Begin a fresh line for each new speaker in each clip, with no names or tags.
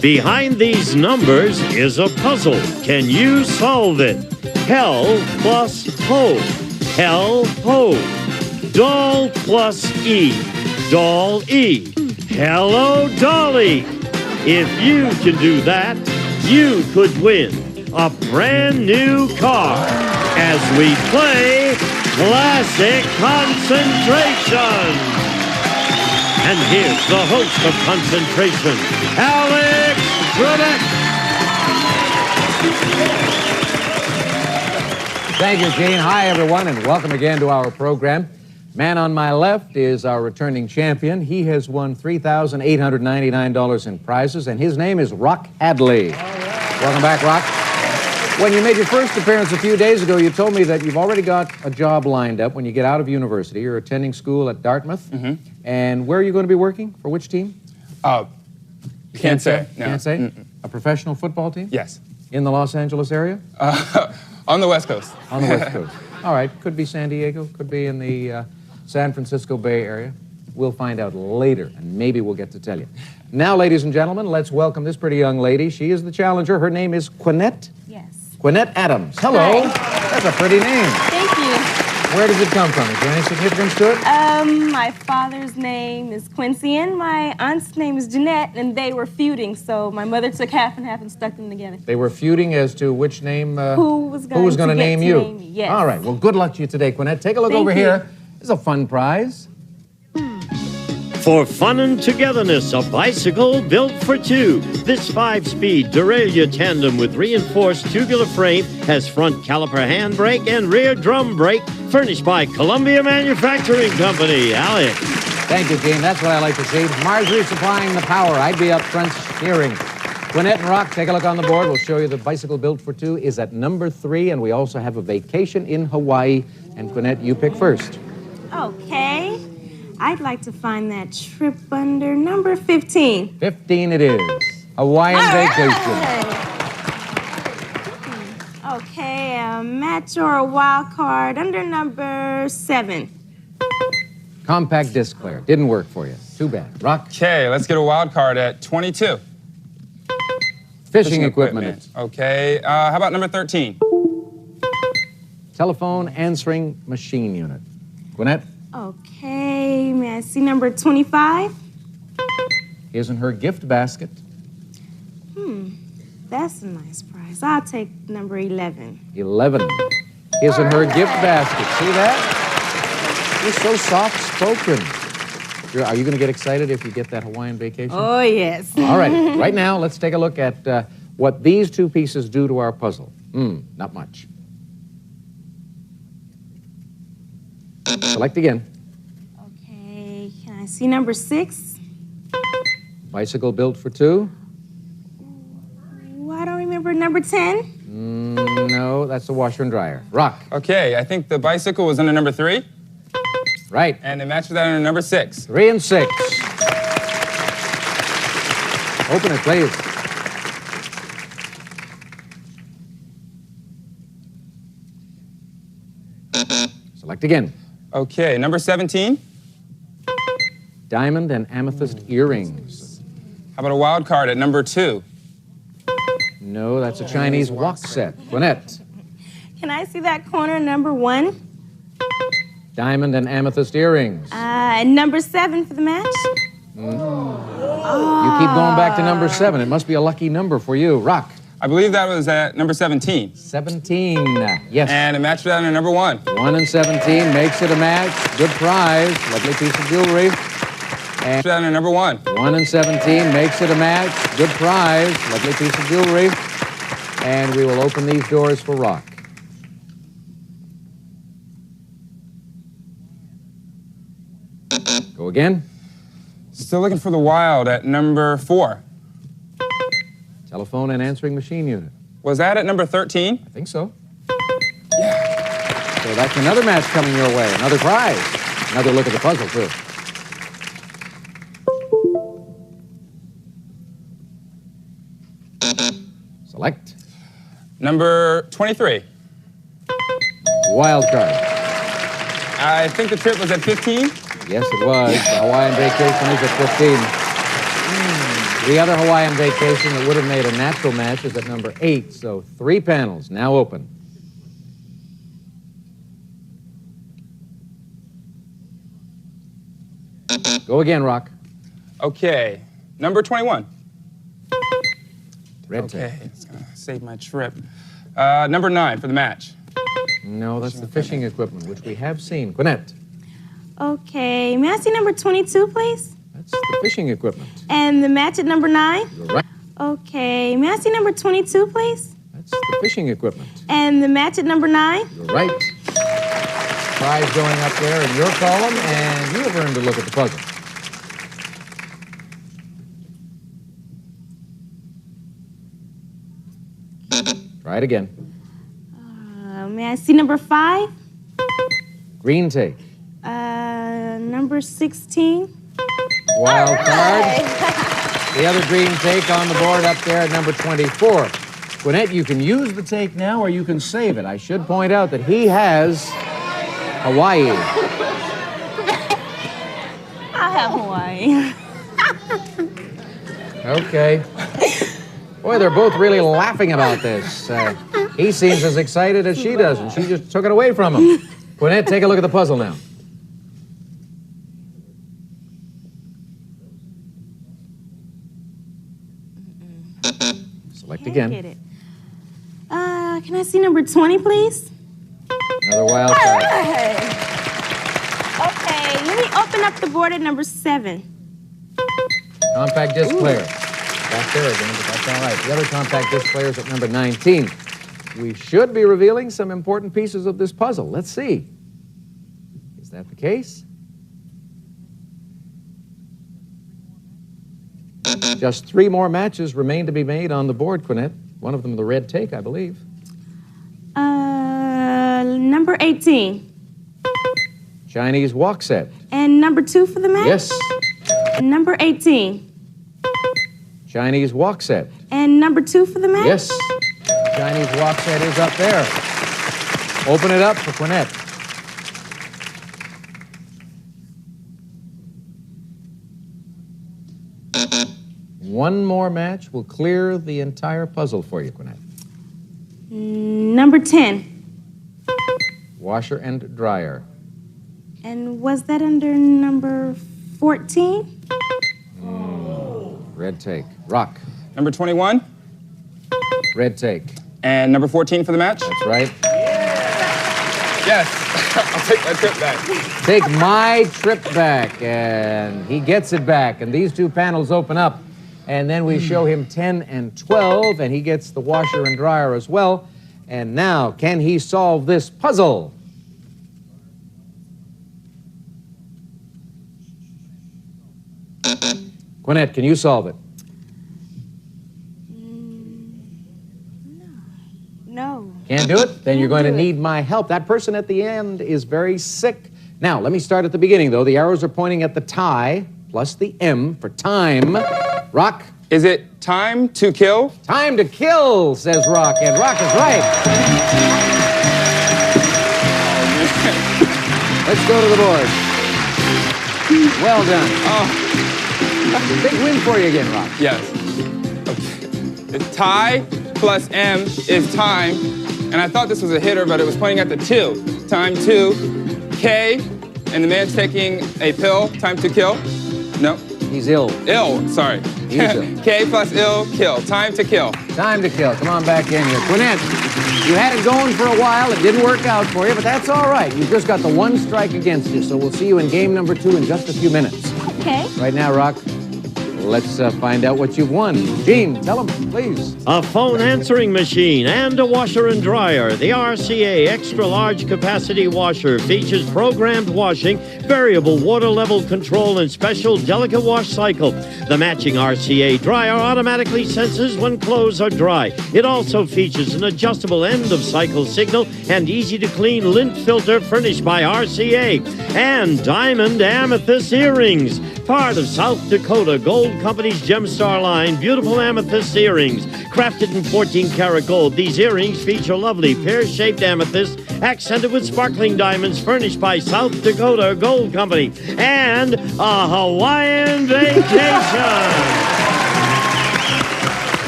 Behind these numbers is a puzzle. Can you solve it? Hell plus ho. Hell ho. Doll plus E. Doll E. Hello, Dolly. If you can do that, you could win a brand new car as we play Classic Concentration. And here's the host of Concentration, Alex Burnett.
Thank you, Gene. Hi, everyone, and welcome again to our program. Man on my left is our returning champion. He has won $3,899 in prizes, and his name is Rock Hadley. Welcome back, Rock. When you made your first appearance a few days ago, you told me that you've already got a job lined up when you get out of university. You're attending school at Dartmouth. Mm-hmm. And where are you going to be working? For which team?
Can't say. No.
Can't say? Mm-mm. A professional football team?
Yes.
In the Los Angeles area?
On the West Coast.
On the West Coast. All right. Could be San Diego. Could be in the San Francisco Bay Area. We'll find out later, and maybe we'll get to tell you. Now, ladies and gentlemen, let's welcome this pretty young lady. She is the challenger. Her name is Quinette.
Yes.
Quinette Adams. Hello.
Hi.
That's a pretty name.
Thank you.
Where does it come from? Is there any significance to it?
My father's name is Quincy, and my aunt's name is Jeanette, and they were feuding, so my mother took half and half and stuck them together.
They were feuding as to which name...
who was going
to name you?
Name me. Yes.
All right. Well, good luck to you today, Quinette. Take a look over here. This is a fun prize.
For fun and togetherness, a bicycle built for two. This 5-speed derailleur tandem with reinforced tubular frame has front caliper handbrake and rear drum brake, furnished by Columbia Manufacturing Company. Alex.
Thank you, Gene. That's what I like to see. Marjorie supplying the power. I'd be up front steering. Quinette and Rock, take a look on the board. We'll show you the bicycle built for two is at number 3, and we also have a vacation in Hawaii. And Quinette, you pick first.
Okay. I'd like to find that trip under number 15.
15 it is. Hawaiian vacation.
Okay, a match or a wild card under number 7.
Compact disc player. Didn't work for you. Too bad. Rock.
Okay, let's get a wild card at 22.
Fishing equipment.
Okay, how about number 13?
Telephone answering machine unit. Quinette.
Okay, may I see number 25?
Here's in her gift basket.
That's a nice prize. I'll take number 11.
11. Here's in her gift basket. See that? You're so soft-spoken. Are you going to get excited if you get that Hawaiian vacation?
Oh, yes.
All right. Right now, let's take a look at what these two pieces do to our puzzle. Not much. Select again.
Okay, can I see number 6?
Bicycle built for two.
I don't remember number 10.
No, that's the washer and dryer. Rock.
Okay, I think the bicycle was under number 3.
Right.
And it matches that under number 6.
3 and 6. Open it, please. Select again.
Okay, number 17.
Diamond and amethyst earrings.
How about a wild card at number 2?
No, that's a Chinese wok set. Quinette.
Can I see that corner number 1?
Diamond and amethyst earrings.
And number 7 for the match?
You keep going back to number 7. It must be a lucky number for you. Rock.
I believe that was at number 17.
17. Yes.
And it matched that under number 1.
1 and 17 makes it a match. Good prize. Lovely piece of jewelry. And
That under number 1.
1 and 17 makes it a match. Good prize. Lovely piece of jewelry. And we will open these doors for Rock. Go again.
Still looking for the wild at number 4.
Telephone and answering machine unit.
Was that at number 13?
I think so. Yeah. So that's another match coming your way. Another prize. Another look at the puzzle, too. Select.
Number 23.
Wild card.
I think the trip was at 15.
Yes, it was. The Hawaiian vacation is at 15. The other Hawaiian vacation that would have made a natural match is at number 8, so 3 panels now open. Go again, Rock.
Okay, number 21.
Red tape.
Okay, it's gonna save my trip. Number 9 for the match.
No, that's the fishing equipment, which we have seen. Gwinnett.
Okay, may I see number 22, please?
That's the fishing equipment.
And the match at number 9?
You're right.
Okay, may I see number 22, please?
That's the fishing equipment.
And the match at number 9?
You're right. Prize going up there in your column, and you have earned a look at the puzzle. Try it again.
May I see number 5?
Green take.
Number 16?
Wild card. The other green take on the board up there at number 24. Gwinnett, you can use the take now or you can save it. I should point out that he has Hawaii.
I have Hawaii.
Okay. Boy, they're both really laughing about this. He seems as excited as she does, and she just took it away from him. Gwinnett, take a look at the puzzle now. Select again.
Get it. Can I see number 20, please?
Another wild card.
Okay, let me open up the board at number 7.
Compact disc player. Back there again, but that's all right. The other compact disc player is at number 19. We should be revealing some important pieces of this puzzle. Let's see. Is that the case? Just 3 more matches remain to be made on the board, Gwinnett. One of them the red take, I believe.
Number 18.
Chinese walk set.
And number 2 for the match?
Yes.
Number 18.
Chinese walk set.
And number 2 for the match?
Yes. Chinese walk set is up there. Open it up for Gwinnett. One more match will clear the entire puzzle for you, Gwinnett.
Number 10.
Washer and dryer.
And was that under number 14?
Red take. Rock.
Number 21.
Red take.
And number 14 for the match.
That's right.
Yes, I'll take my trip back.
Take my trip back. And he gets it back. And these 2 panels open up. And then we show him 10 and 12. And he gets the washer and dryer as well. And now, can he solve this puzzle? Gwinnett, can you solve it?
No.
Can't do it? Then you're going to need my help. That person at the end is very sick. Now, let me start at the beginning, though. The arrows are pointing at the tie, plus the M for time. Rock.
Is it time to kill?
Time to kill, says Rock, and Rock is right. Let's go to the board. Well done.
Oh,
Big win for you again, Rock.
yes. Okay. The tie plus M is time, and I thought this was a hitter, but it was pointing at the 2. Time to K, and the man's taking a pill. Time to kill. No.
He's ill.
Ill, sorry.
He's ill.
K plus ill, kill. Time to kill.
Time to kill. Come on back in here. Gwinnett, you had it going for a while. It didn't work out for you, but that's all right. You've just got the 1 strike against you, so we'll see you in game number 2 in just a few minutes.
Okay.
Right now, Rock, let's find out what you've won. Gene, tell them, please.
A phone answering machine and a washer and dryer. The RCA Extra Large Capacity Washer features programmed washing, variable water level control, and special delicate wash cycle. The matching RCA dryer automatically senses when clothes are dry. It also features an adjustable end of cycle signal and easy to clean lint filter furnished by RCA. And diamond amethyst earrings. Part of South Dakota Gold Company's Gemstar line, beautiful amethyst earrings. Crafted in 14-karat gold, these earrings feature lovely pear-shaped amethyst accented with sparkling diamonds furnished by South Dakota Gold Company. And a Hawaiian vacation.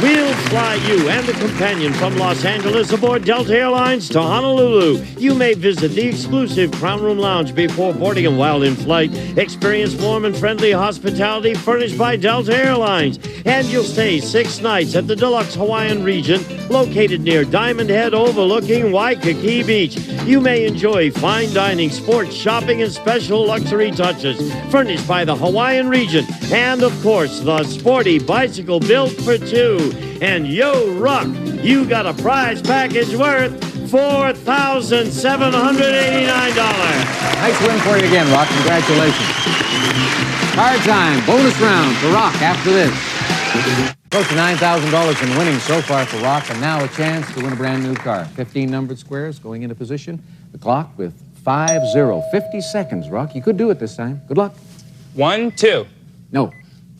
We'll fly you and the companion from Los Angeles aboard Delta Airlines to Honolulu. You may visit the exclusive Crown Room Lounge before boarding and while in flight. Experience warm and friendly hospitality furnished by Delta Airlines. And you'll stay 6 nights at the Deluxe Hawaiian Region, located near Diamond Head overlooking Waikiki Beach. You may enjoy fine dining, sports, shopping, and special luxury touches furnished by the Hawaiian Region. And, of course, the sporty bicycle built for 2. And yo, Rock, you got a prize package worth $4,789.
Nice win for you again, Rock. Congratulations. Card time. Bonus round for Rock after this. Close to $9,000 in winnings so far for Rock, and now a chance to win a brand new car. 15 numbered squares going into position. The clock with 50 seconds. Rock, you could do it this time. Good luck.
1, 2.
No.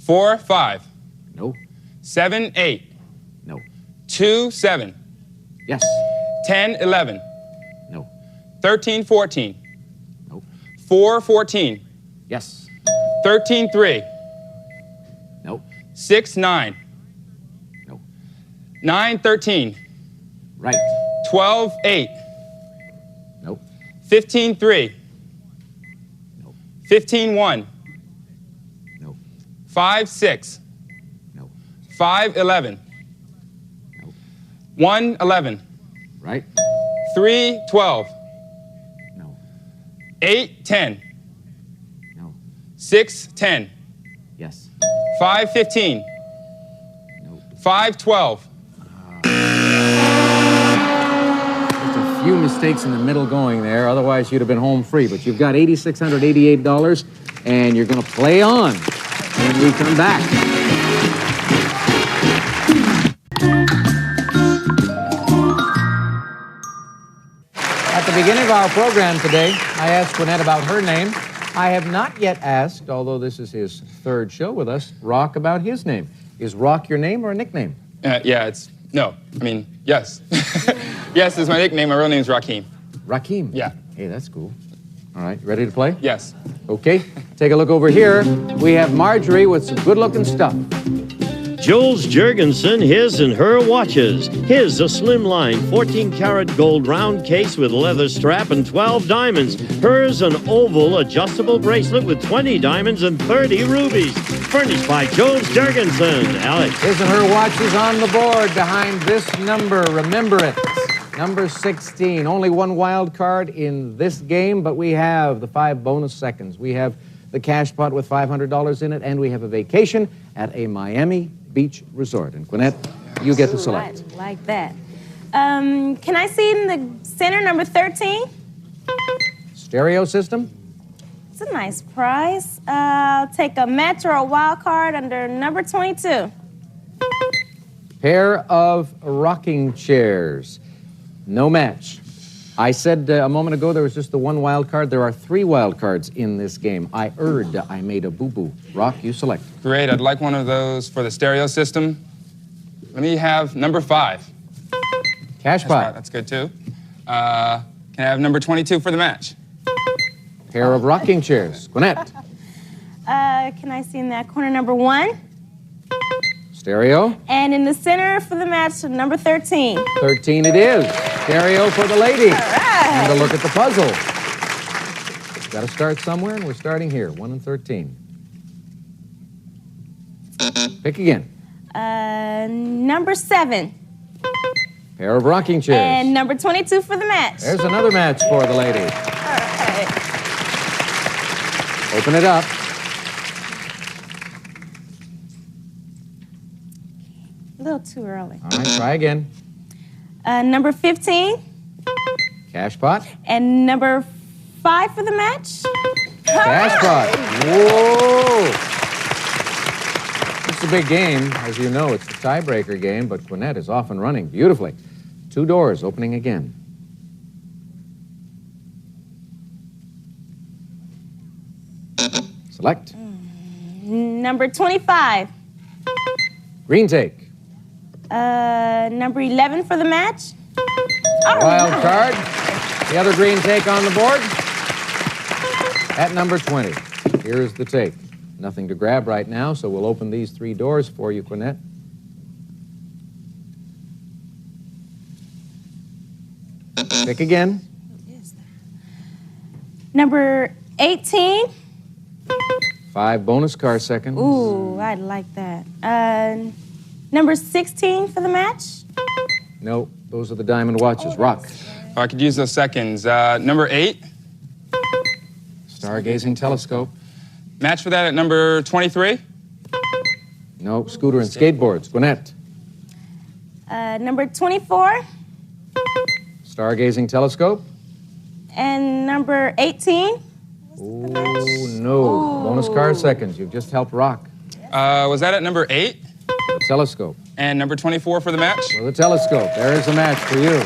4, 5.
No.
7, 8.
No.
2, 7.
Yes.
10, 11.
No.
13, 14.
No.
4, 14.
Yes.
13, 3.
No.
6, 9.
No.
9, 13.
Right.
12, 8.
No.
15, 3.
No.
15, 1.
No.
5, 6.
No.
5, 11.
No.
1, 11.
Right.
3, 12.
No.
8, 10.
No.
6, 10.
Yes.
5, 15.
No.
5, 12.
Just a few mistakes in the middle going there. Otherwise, you'd have been home free. But you've got $8,688, and you're going to play on when we come back. At the beginning of our program today, I asked Quinette about her name. I have not yet asked, although this is his 3rd show with us, Rock about his name. Is Rock your name or a nickname?
Yeah, yes. Yes, it's my nickname. My real name is Rakeem.
Rakeem?
Yeah.
Hey, that's cool. All right, ready to play?
Yes.
Okay, take a look over here. We have Marjorie with some good-looking stuff.
Jules Jurgensen, his and her watches. His, a slimline 14-karat gold round case with leather strap and 12 diamonds. Hers, an oval adjustable bracelet with 20 diamonds and 30 rubies. Furnished by Jules Jurgensen. Alex.
His and her watches on the board behind this number. Remember it. Number 16. Only one wild card in this game, but we have the 5 bonus seconds. We have the cash pot with $500 in it, and we have a vacation at a Miami Beach resort. And Quinette, you get to select.
I like that. Can I see in the center, number 13?
Stereo system?
It's a nice prize. I'll take a match or a wild card under number 22.
Pair of rocking chairs. No match. I said a moment ago there was just the one wild card. There are 3 wild cards in this game. I made a boo-boo. Rock, you select.
Great. I'd like one of those for the stereo system. Let me have number 5.
Cash pot.
That's good, too. Can I have number 22 for the match?
Pair of rocking chairs. Quinette.
Can I see in that corner, number 1?
Stereo.
And in the center for the match, number 13.
13 it is. Stereo for the lady.
All right.
And a look at the puzzle. Got to start somewhere, and we're starting here. 1 and 13. Pick again.
Number 7.
Pair of rocking chairs.
And number 22 for the match.
There's another match for the lady.
All right.
Open it up.
A little too early.
All right, try again.
Number 15.
Cash pot.
And number 5 for the match.
Cash pot. Whoa! It's a big game. As you know, it's the tiebreaker game, but Quinette is off and running beautifully. 2 doors opening again. Select.
Number 25.
Green take.
Number 11 for the match.
Wild card. The other green take on the board. At number 20. Here's the take. Nothing to grab right now, so we'll open these 3 doors for you, Quinette. Pick again.
Number 18.
5 bonus car seconds.
Ooh, I'd like that. Number 16 for the match.
No, those are the diamond watches. Rock.
Oh, I could use those seconds. Number 8.
Stargazing telescope.
Match for that at number 23.
No, scooter and skateboards. Gwinnett.
Number 24.
Stargazing telescope.
And number 18.
Ooh, no. Bonus car seconds. You've just helped Rock.
Was that at number 8?
The telescope.
And number 24 for the match?
For the telescope. There is a match for you.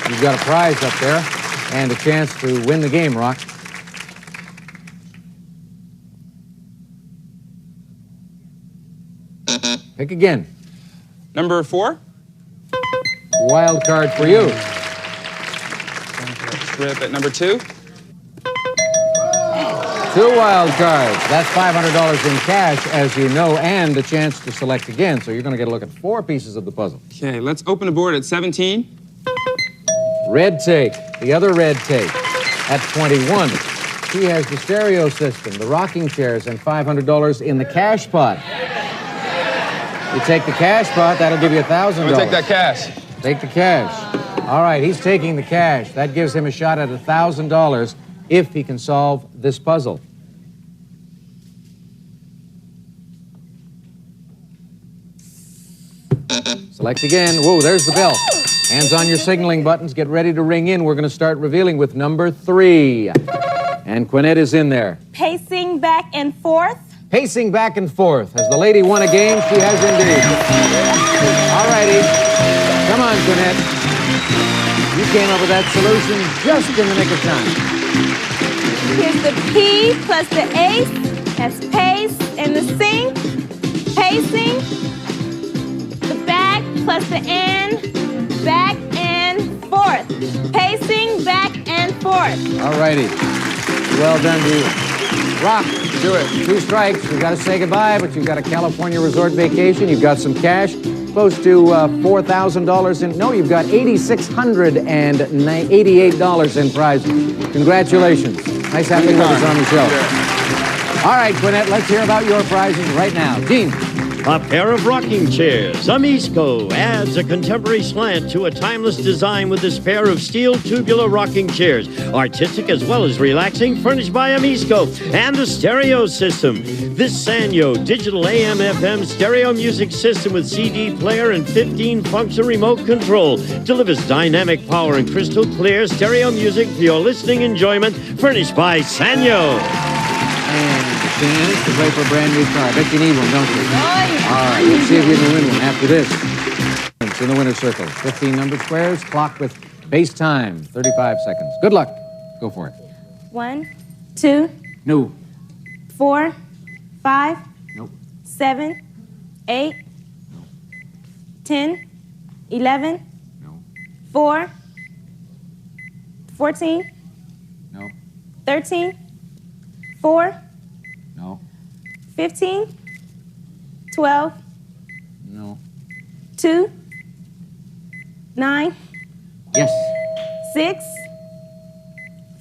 You've got a prize up there and a chance to win the game, Rock. Pick again.
Number 4?
Wild card for you.
Strip at number 2.
2 wild cards. That's $500 in cash, as you know, and a chance to select again. So you're going to get a look at 4 pieces of the puzzle.
Okay, let's open the board at 17.
Red take. The other red take at 21. He has the stereo system, the rocking chairs, and $500 in the cash pot. You take the cash pot, that'll give you $1,000.
I'm gonna take that cash.
Take the cash. All right, he's taking the cash. That gives him a shot at $1,000 if he can solve this puzzle. Select again. Whoa, there's the bell. Hands on your signaling buttons. Get ready to ring in. We're going to start revealing with number 3. And Quinette is in there.
Pacing back and forth.
Pacing back and forth. Has the lady won a game? She has indeed. All righty. Come on, Quinette. You came up with that solution just in the nick of time.
Here's the P plus the ace. That's pace. And the sing. Pacing. The back plus the and. Back and forth. Pacing back and forth.
All righty. Well done to you. Rock.
Do it.
2 strikes. We've got to say goodbye, but you've got a California resort vacation. You've got some cash, close to $4,000 in. No, you've got $8,688 in prizes. Congratulations. Nice having you with us on the show. All right, Quinette, let's hear about your prizes right now. Gene.
A pair of rocking chairs. Amisco adds a contemporary slant to a timeless design with this pair of steel tubular rocking chairs. Artistic as well as relaxing, furnished by Amisco. And the stereo system. This Sanyo digital AM/FM stereo music system with CD player and 15-function remote control delivers dynamic power and crystal clear stereo music for your listening enjoyment, furnished by Sanyo.
And chance to play for a brand new car. I bet you need one, don't you? All right, let's see if you can win one after this. It's in the winner's circle. 15 numbered squares, clock with base time, 35 seconds. Good luck. Go for it.
1, 2,
No.
4, 5,
Nope.
7, 8, 10, 11,
No.
4, 14,
No.
13, 4,
No.
15, 12,
No.
2, 9,
Yes.
6,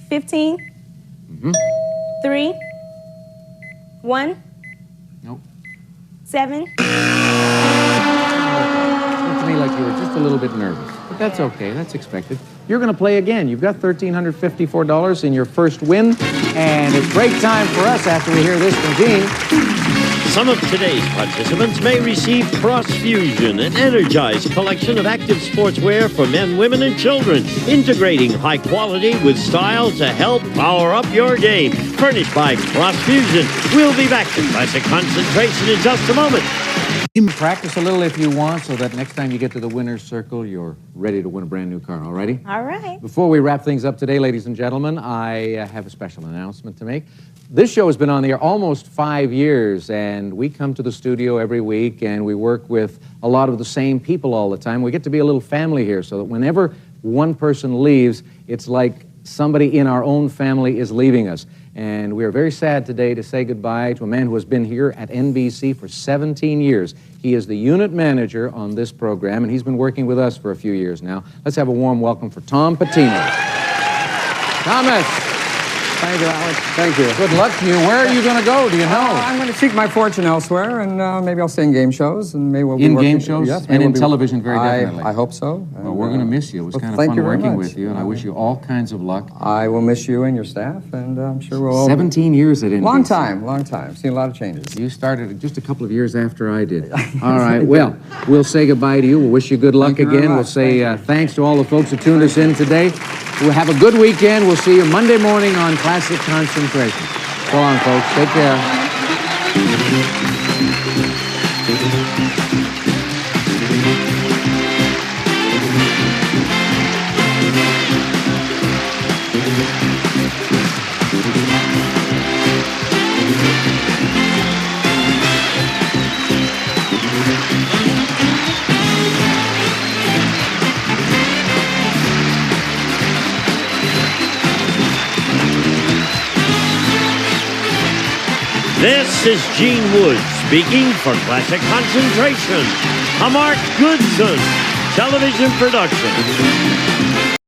15, 3, 1,
Nope.
7.
Looked to me like you were just a little bit nervous, but that's okay. That's expected. You're going to play again. You've got $1,354 in your first win, and it's break time for us after we hear this from Gene.
Some of today's participants may receive Cross Fusion, an energized collection of active sportswear for men, women, and children, integrating high quality with style to help power up your game. Furnished by Cross Fusion. We'll be back to Classic Concentration in just a moment.
Practice a little if you want, so that next time you get to the winner's circle, you're ready to win a brand new car. All righty?
All right.
Before we wrap things up today, ladies and gentlemen, I have a special announcement to make. This show has been on the air almost 5 years, and we come to the studio every week, and we work with a lot of the same people all the time. We get to be a little family here, so that whenever one person leaves, it's like somebody in our own family is leaving us. And we are very sad today to say goodbye to a man who has been here at NBC for 17 years. He is the unit manager on this program, and he's been working with us for a few years now. Let's have a warm welcome for Tom Patino. Thomas.
Thank you, Alex. Thank you.
Good luck to you. Where are you going to go? Do you know?
I'm going to seek my fortune elsewhere, and maybe I'll stay in game shows, and maybe we'll be
in
working,
game shows?
yes,
And in television, very definitely.
I hope so.
Well, we're going to miss you. It was kind of
thank
fun
you very
working
much.
with you, and I wish you all kinds of luck.
I will miss you and your staff, and I'm sure we'll all...
17 years at NBC.
Long time. Seen a lot of changes.
You started just a couple of years after I did. All right, well, we'll say goodbye to you. We'll wish you good luck
Thank you very
again. We'll
much.
say thanks to all the folks who tuned us in today. We'll have a good weekend. We'll see you Monday morning on Classic Concentration. So long, folks. Take care.
This is Gene Wood speaking for Classic Concentration, a Mark Goodson television production.